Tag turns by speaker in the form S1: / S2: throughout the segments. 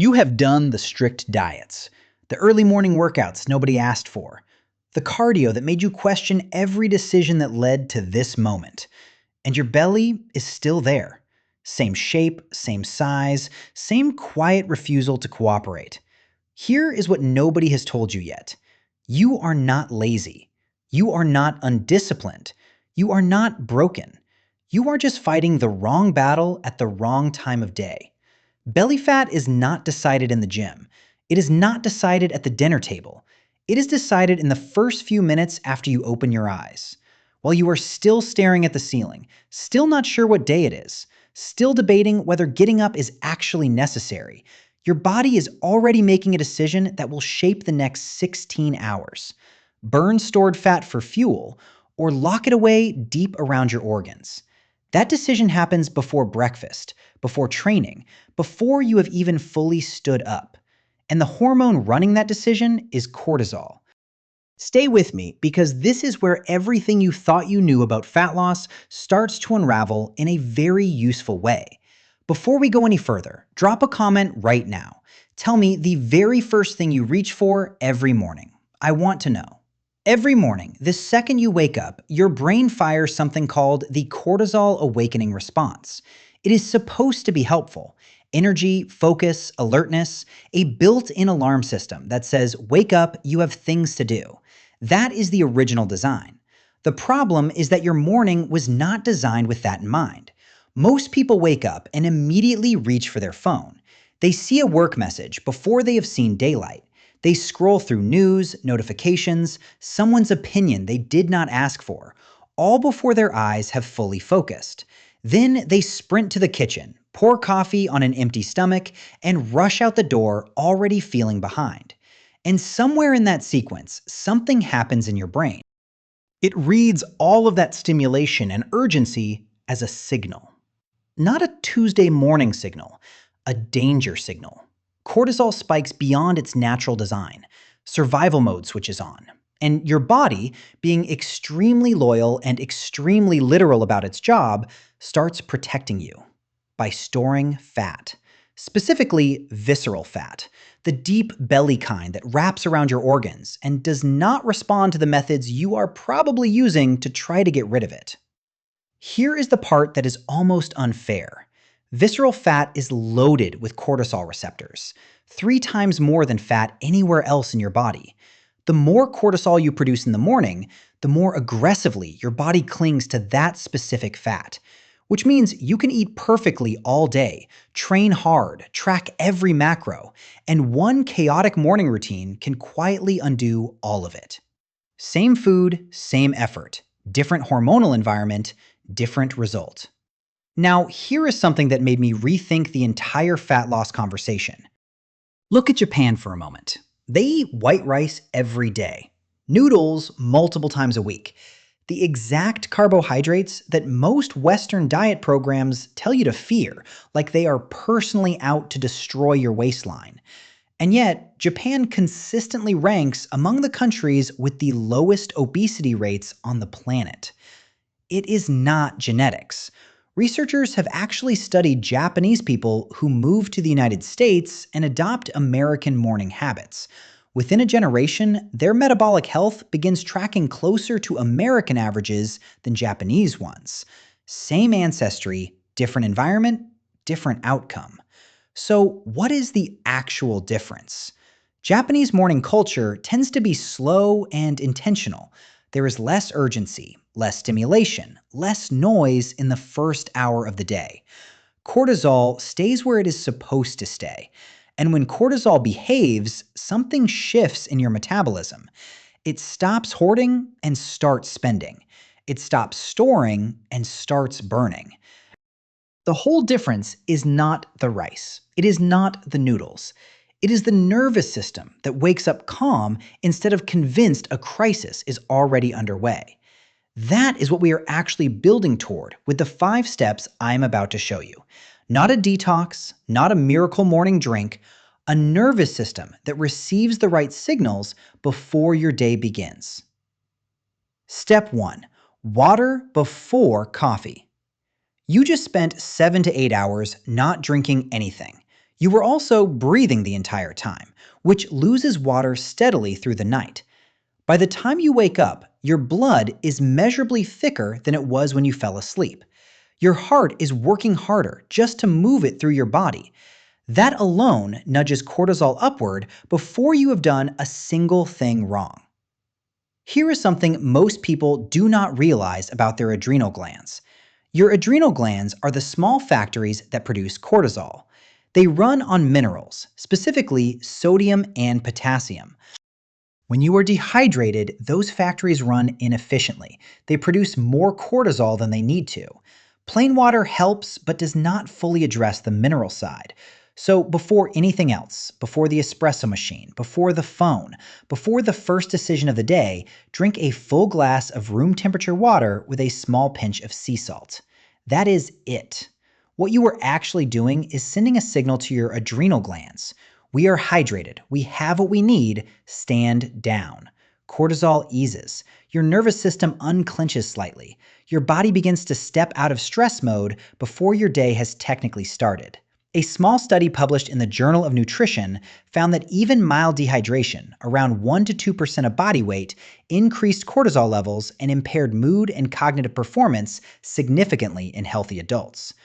S1: You have done the strict diets, the early morning workouts nobody asked for, the cardio that made you question every decision that led to this moment. And your belly is still there. Same shape, same size, same quiet refusal to cooperate. Here is what nobody has told you yet. You are not lazy. You are not undisciplined. You are not broken. You are just fighting the wrong battle at the wrong time of day. Belly fat is not decided in the gym. It is not decided at the dinner table. It is decided in the first few minutes after you open your eyes. While you are still staring at the ceiling, still not sure what day it is, still debating whether getting up is actually necessary, your body is already making a decision that will shape the next 16 hours. Burn stored fat for fuel, or lock it away deep around your organs. That decision happens before breakfast, before training, before you have even fully stood up. And the hormone running that decision is cortisol. Stay with me, because this is where everything you thought you knew about fat loss starts to unravel in a very useful way. Before we go any further, drop a comment right now. Tell me the very first thing you reach for every morning. I want to know. Every morning, the second you wake up, your brain fires something called the cortisol awakening response. It is supposed to be helpful. Energy, focus, alertness, a built-in alarm system that says, wake up, you have things to do. That is the original design. The problem is that your morning was not designed with that in mind. Most people wake up and immediately reach for their phone. They see a work message before they have seen daylight. They scroll through news, notifications, someone's opinion they did not ask for, all before their eyes have fully focused. Then they sprint to the kitchen, pour coffee on an empty stomach, and rush out the door already feeling behind. And somewhere in that sequence, something happens in your brain. It reads all of that stimulation and urgency as a signal. Not a Tuesday morning signal, a danger signal. Cortisol spikes beyond its natural design. Survival mode switches on. And your body, being extremely loyal and extremely literal about its job, starts protecting you by storing fat. Specifically, visceral fat, the deep belly kind that wraps around your organs and does not respond to the methods you are probably using to try to get rid of it. Here is the part that is almost unfair. Visceral fat is loaded with cortisol receptors, 3 times more than fat anywhere else in your body. The more cortisol you produce in the morning, the more aggressively your body clings to that specific fat, which means you can eat perfectly all day, train hard, track every macro, and one chaotic morning routine can quietly undo all of it. Same food, same effort, different hormonal environment, different result. Now, here is something that made me rethink the entire fat loss conversation. Look at Japan for a moment. They eat white rice every day, noodles multiple times a week, the exact carbohydrates that most Western diet programs tell you to fear, like they are personally out to destroy your waistline. And yet, Japan consistently ranks among the countries with the lowest obesity rates on the planet. It is not genetics. Researchers have actually studied Japanese people who move to the United States and adopt American morning habits. Within a generation, their metabolic health begins tracking closer to American averages than Japanese ones. Same ancestry, different environment, different outcome. So, what is the actual difference? Japanese morning culture tends to be slow and intentional. There is less urgency, less stimulation, less noise in the first hour of the day. Cortisol stays where it is supposed to stay. And when cortisol behaves, something shifts in your metabolism. It stops hoarding and starts spending. It stops storing and starts burning. The whole difference is not the rice. It is not the noodles. It is the nervous system that wakes up calm instead of convinced a crisis is already underway. That is what we are actually building toward with the 5 steps I'm about to show you. Not a detox, not a miracle morning drink, a nervous system that receives the right signals before your day begins. Step 1. Water before coffee. You just spent 7 to 8 hours not drinking anything. You were also breathing the entire time, which loses water steadily through the night. By the time you wake up, your blood is measurably thicker than it was when you fell asleep. Your heart is working harder just to move it through your body. That alone nudges cortisol upward before you have done a single thing wrong. Here is something most people do not realize about their adrenal glands. Your adrenal glands are the small factories that produce cortisol. They run on minerals, specifically sodium and potassium. When you are dehydrated, those factories run inefficiently. They produce more cortisol than they need to. Plain water helps, but does not fully address the mineral side. So before anything else, before the espresso machine, before the phone, before the first decision of the day, drink a full glass of room temperature water with a small pinch of sea salt. That is it. What you are actually doing is sending a signal to your adrenal glands. We are hydrated. We have what we need. Stand down. Cortisol eases. Your nervous system unclenches slightly. Your body begins to step out of stress mode before your day has technically started. A small study published in the Journal of Nutrition found that even mild dehydration, around 1 to 2% of body weight, increased cortisol levels and impaired mood and cognitive performance significantly in healthy adults.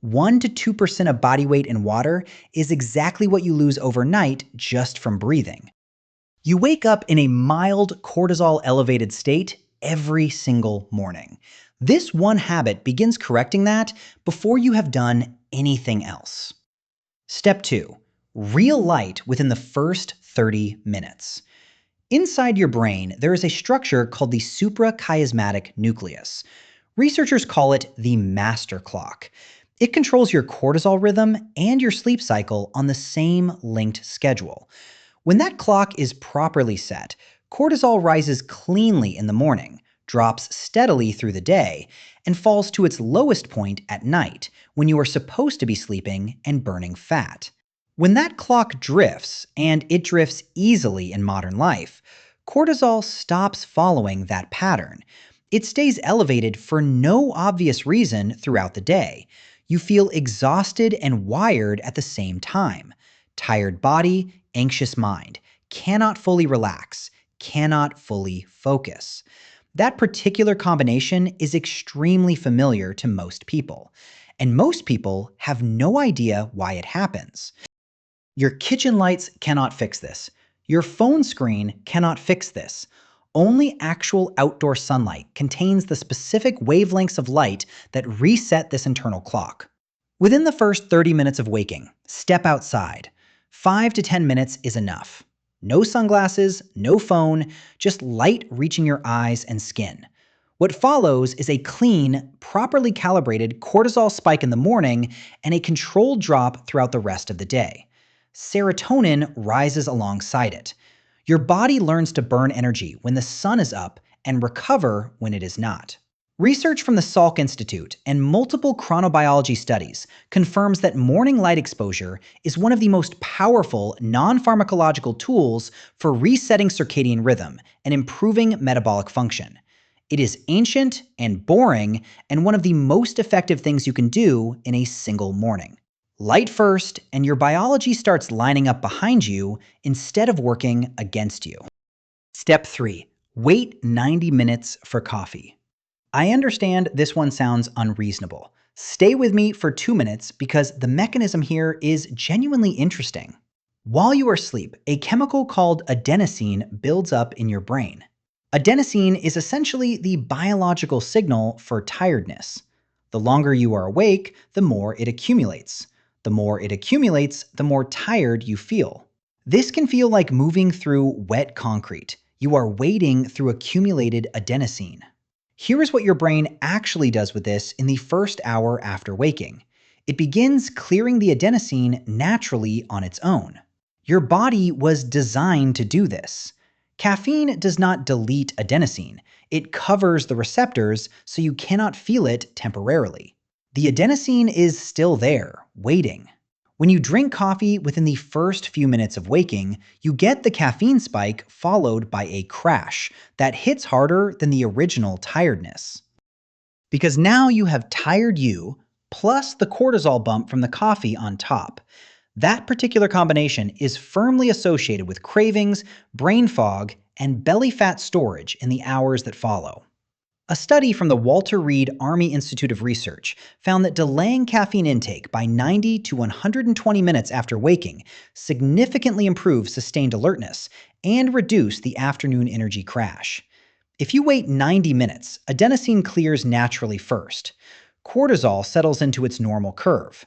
S1: 1 to 2% of body weight in water is exactly what you lose overnight just from breathing. You wake up in a mild cortisol elevated state every single morning. This one habit begins correcting that before you have done anything else. Step 2. Real light within the first 30 minutes. Inside your brain, there is a structure called the suprachiasmatic nucleus. Researchers call it the master clock. It controls your cortisol rhythm and your sleep cycle on the same linked schedule. When that clock is properly set, cortisol rises cleanly in the morning, drops steadily through the day, and falls to its lowest point at night, when you are supposed to be sleeping and burning fat. When that clock drifts, and it drifts easily in modern life, cortisol stops following that pattern. It stays elevated for no obvious reason throughout the day. You feel exhausted and wired at the same time. Tired body, anxious mind. Cannot fully relax. Cannot fully focus. That particular combination is extremely familiar to most people. And most people have no idea why it happens. Your kitchen lights cannot fix this. Your phone screen cannot fix this. Only actual outdoor sunlight contains the specific wavelengths of light that reset this internal clock. Within the first 30 minutes of waking, step outside. 5 to 10 minutes is enough. No sunglasses, no phone, just light reaching your eyes and skin. What follows is a clean, properly calibrated cortisol spike in the morning and a controlled drop throughout the rest of the day. Serotonin rises alongside it. Your body learns to burn energy when the sun is up and recover when it is not. Research from the Salk Institute and multiple chronobiology studies confirms that morning light exposure is one of the most powerful non-pharmacological tools for resetting circadian rhythm and improving metabolic function. It is ancient and boring and one of the most effective things you can do in a single morning. Light first, and your biology starts lining up behind you instead of working against you. Step 3. Wait 90 minutes for coffee. I understand this one sounds unreasonable. Stay with me for 2 minutes because the mechanism here is genuinely interesting. While you are asleep, a chemical called adenosine builds up in your brain. Adenosine is essentially the biological signal for tiredness. The longer you are awake, the more it accumulates. The more it accumulates, the more tired you feel. This can feel like moving through wet concrete. You are wading through accumulated adenosine. Here is what your brain actually does with this in the first hour after waking. It begins clearing the adenosine naturally on its own. Your body was designed to do this. Caffeine does not delete adenosine. It covers the receptors so you cannot feel it temporarily. The adenosine is still there, waiting. When you drink coffee within the first few minutes of waking, you get the caffeine spike followed by a crash that hits harder than the original tiredness. Because now you have tired you, plus the cortisol bump from the coffee on top. That particular combination is firmly associated with cravings, brain fog, and belly fat storage in the hours that follow. A study from the Walter Reed Army Institute of Research found that delaying caffeine intake by 90 to 120 minutes after waking significantly improved sustained alertness and reduced the afternoon energy crash. If you wait 90 minutes, adenosine clears naturally first. Cortisol settles into its normal curve.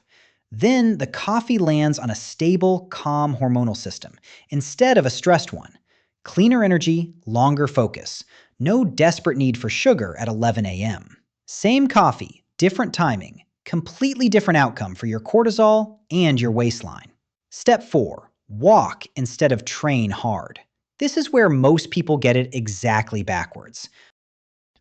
S1: Then the coffee lands on a stable, calm hormonal system instead of a stressed one. Cleaner energy, longer focus. No desperate need for sugar at 11 a.m. Same coffee, different timing, completely different outcome for your cortisol and your waistline. Step 4. Walk instead of train hard. This is where most people get it exactly backwards.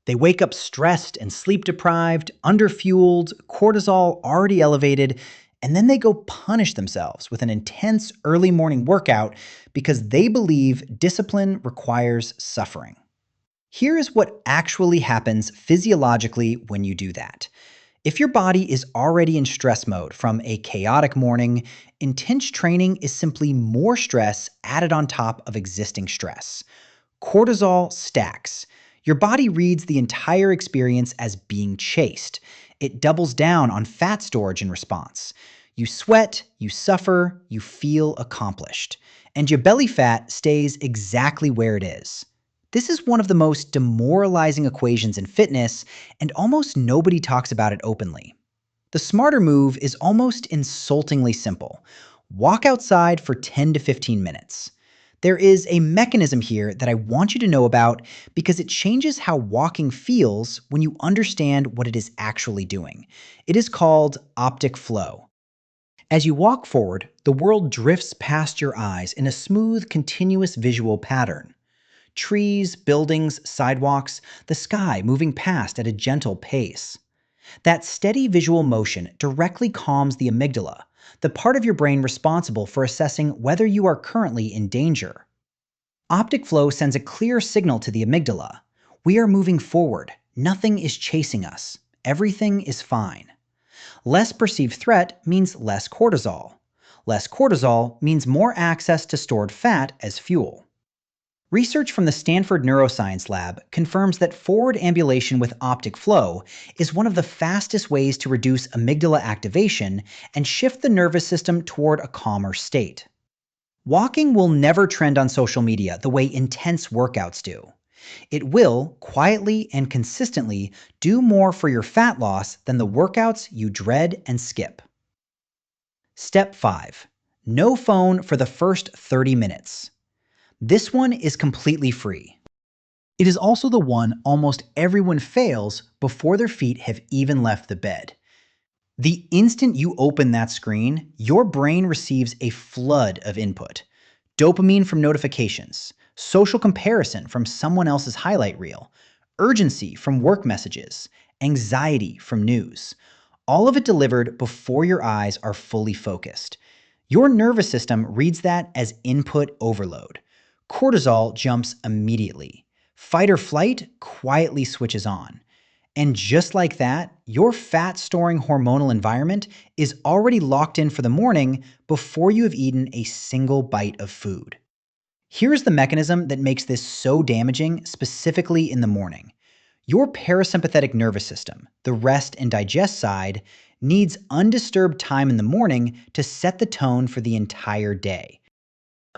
S1: They wake up stressed and sleep deprived, underfueled, cortisol already elevated, and then they go punish themselves with an intense early morning workout because they believe discipline requires suffering. Here is what actually happens physiologically when you do that. If your body is already in stress mode from a chaotic morning, intense training is simply more stress added on top of existing stress. Cortisol stacks. Your body reads the entire experience as being chased. It doubles down on fat storage in response. You sweat, you suffer, you feel accomplished. And your belly fat stays exactly where it is. This is one of the most demoralizing equations in fitness, and almost nobody talks about it openly. The smarter move is almost insultingly simple. Walk outside for 10 to 15 minutes. There is a mechanism here that I want you to know about because it changes how walking feels when you understand what it is actually doing. It is called optic flow. As you walk forward, the world drifts past your eyes in a smooth, continuous visual pattern. Trees, buildings, sidewalks, the sky moving past at a gentle pace. That steady visual motion directly calms the amygdala, the part of your brain responsible for assessing whether you are currently in danger. Optic flow sends a clear signal to the amygdala. We are moving forward. Nothing is chasing us. Everything is fine. Less perceived threat means less cortisol. Less cortisol means more access to stored fat as fuel. Research from the Stanford Neuroscience Lab confirms that forward ambulation with optic flow is one of the fastest ways to reduce amygdala activation and shift the nervous system toward a calmer state. Walking will never trend on social media the way intense workouts do. It will, quietly and consistently, do more for your fat loss than the workouts you dread and skip. Step 5. No phone for the first 30 minutes. This one is completely free. It is also the one almost everyone fails before their feet have even left the bed. The instant you open that screen, your brain receives a flood of input. Dopamine from notifications, social comparison from someone else's highlight reel, urgency from work messages, anxiety from news. All of it delivered before your eyes are fully focused. Your nervous system reads that as input overload. Cortisol jumps immediately. Fight or flight quietly switches on. And just like that, your fat-storing hormonal environment is already locked in for the morning before you have eaten a single bite of food. Here's the mechanism that makes this so damaging, specifically in the morning. Your parasympathetic nervous system, the rest and digest side, needs undisturbed time in the morning to set the tone for the entire day.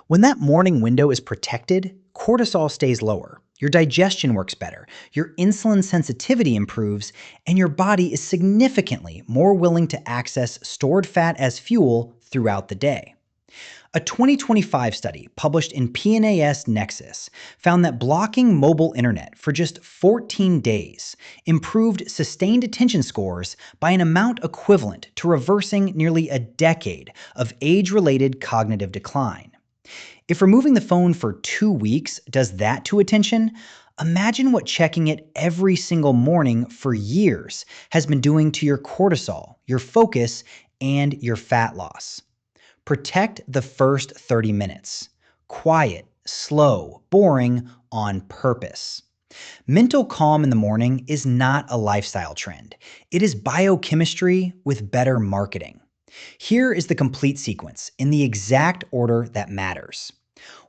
S1: When that morning window is protected, cortisol stays lower, your digestion works better, your insulin sensitivity improves, and your body is significantly more willing to access stored fat as fuel throughout the day. A 2025 study published in PNAS Nexus found that blocking mobile internet for just 14 days improved sustained attention scores by an amount equivalent to reversing nearly a decade of age-related cognitive decline. If removing the phone for 2 weeks does that to attention, imagine what checking it every single morning for years has been doing to your cortisol, your focus, and your fat loss. Protect the first 30 minutes. Quiet, slow, boring, on purpose. Mental calm in the morning is not a lifestyle trend. It is biochemistry with better marketing. Here is the complete sequence in the exact order that matters.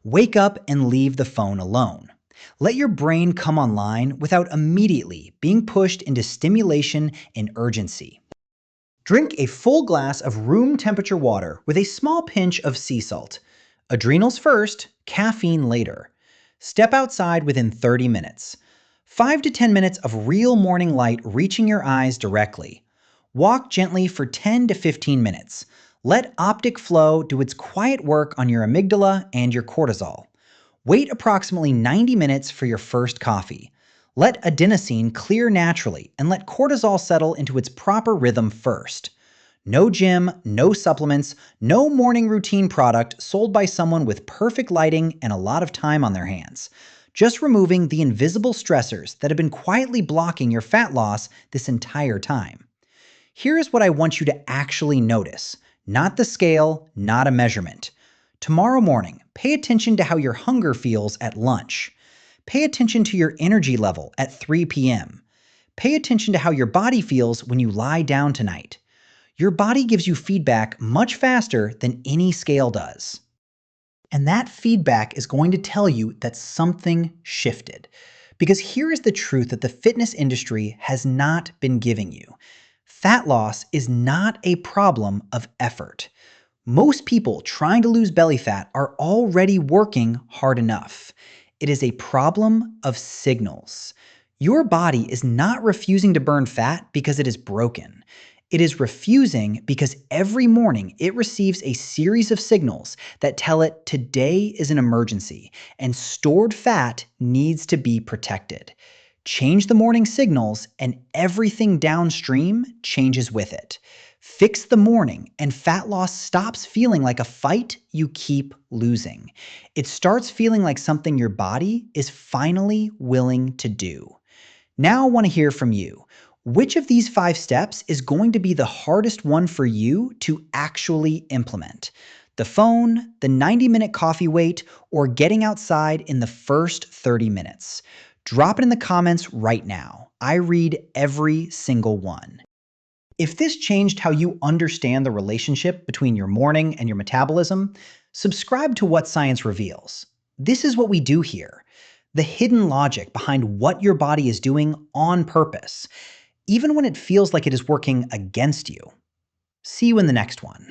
S1: Wake up and leave the phone alone. Let your brain come online without immediately being pushed into stimulation and urgency. Drink a full glass of room temperature water with a small pinch of sea salt. Adrenals first, caffeine later. Step outside within 30 minutes. 5 to 10 minutes of real morning light reaching your eyes directly. Walk gently for 10 to 15 minutes. Let optic flow do its quiet work on your amygdala and your cortisol. Wait approximately 90 minutes for your first coffee. Let adenosine clear naturally and let cortisol settle into its proper rhythm first. No gym, no supplements, no morning routine product sold by someone with perfect lighting and a lot of time on their hands. Just removing the invisible stressors that have been quietly blocking your fat loss this entire time. Here is what I want you to actually notice. Not the scale, not a measurement. Tomorrow morning, pay attention to how your hunger feels at lunch. Pay attention to your energy level at 3 p.m. Pay attention to how your body feels when you lie down tonight. Your body gives you feedback much faster than any scale does. And that feedback is going to tell you that something shifted. Because here is the truth that the fitness industry has not been giving you. Fat loss is not a problem of effort. Most people trying to lose belly fat are already working hard enough. It is a problem of signals. Your body is not refusing to burn fat because it is broken. It is refusing because every morning it receives a series of signals that tell it today is an emergency and stored fat needs to be protected. Change the morning signals and everything downstream changes with it. Fix the morning and fat loss stops feeling like a fight you keep losing. It starts feeling like something your body is finally willing to do. Now I want to hear from you. Which of these 5 steps is going to be the hardest one for you to actually implement? The phone, the 90-minute coffee wait, or getting outside in the first 30 minutes? Drop it in the comments right now. I read every single one. If this changed how you understand the relationship between your morning and your metabolism, subscribe to What Science Reveals. This is what we do here. The hidden logic behind what your body is doing on purpose, even when it feels like it is working against you. See you in the next one.